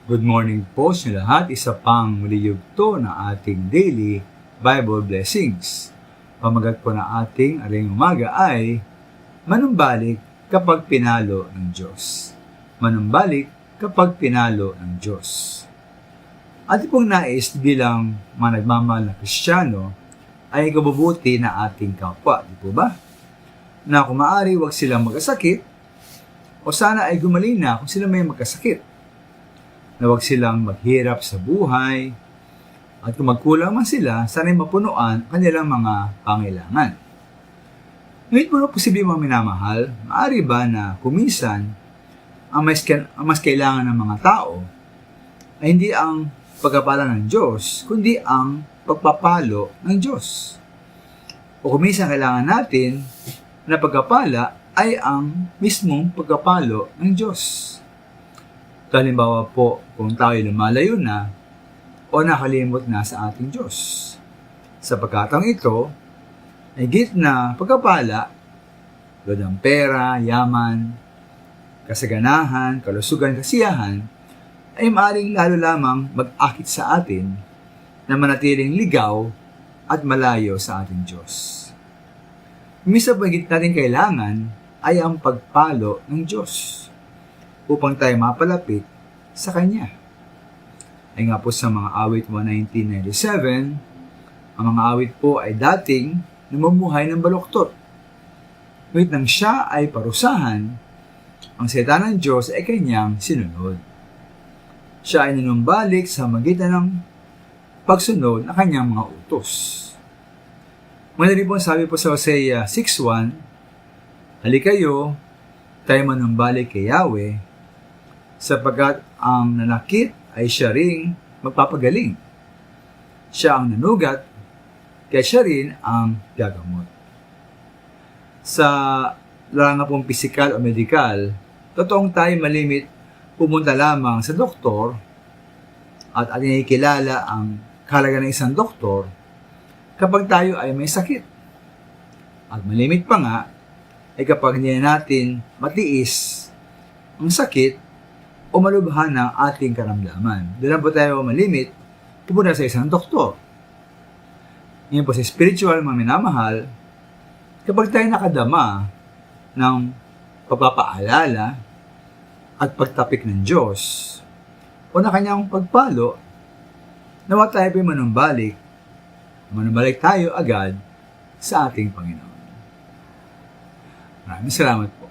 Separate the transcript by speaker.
Speaker 1: Good morning po sa lahat. Isa pang muli yugto na ating daily Bible blessings. Pamagat po na ating aring umaga ay manumbalik kapag pinalo ng Diyos. Manumbalik kapag pinalo ng Diyos. Ating pong nais bilang mga nagmamahal na Kristiyano ay kabubuti na ating kapwa. Di po ba? Na kung maaari huwag silang magkasakit o sana ay gumaling na kung sila may magkasakit. Na huwag silang maghirap sa buhay, at kung magkulang man sila, sana'y mapunuan kanilang mga pangailangan. Ngunit mo posible mga minamahal, maaari ba na kuminsan, ang mas kailangan ng mga tao ay hindi ang pagpapala ng Diyos, kundi ang pagpapalo ng Diyos. O kuminsan kailangan natin na pagpapala ay ang mismong pagpapalo ng Diyos. Halimbawa po, kung tayo lumalayo na o nakalimot na sa ating Diyos. Sa pagkataong ito, ay higit na pagkapala, tulad ng pera, yaman, kasaganahan, kalusugan, kasiyahan, ay maaaring lalo lamang mag-akit sa atin na manatiling ligaw at malayo sa ating Diyos. Minsan po higit natin kailangan ay ang pagpalo ng Diyos upang tayo mapalapit sa Kanya. Ay nga po sa mga awit 119:97, ang mga awit po ay dating namumuhay ng baluktot. Ngunit nang siya ay parusahan, ang salita ng Diyos ay kanyang sinunod. Siya ay nanumbalik sa magitan ng pagsunod ng kanyang mga utos. Mula rin po sabi po sa Hosea 6:1, halikayo, tayo manumbalik kay Yahweh, sapagkat ang nanakit ay siya ring magpapagaling. Siya ang nanugat, kaya siya rin ang gagamot. Sa larangan pong pisikal o medikal, totoong tayo malimit pumunta lamang sa doktor at ating ikilala ang kahalaga ng isang doktor kapag tayo ay may sakit. At malimit pa nga ay kapag hindi natin matiis ang sakit o malubhan ng ating karamdaman. Doon po tayo malimit pupunta sa isang doktor. Ngayon po sa spiritual mga minamahal, kapag tayo nakadama ng pagpapaalala at pagtapik ng Diyos o na kanyang pagpalo, nawa tayo po manumbalik tayo agad sa ating Panginoon. Maraming salamat po.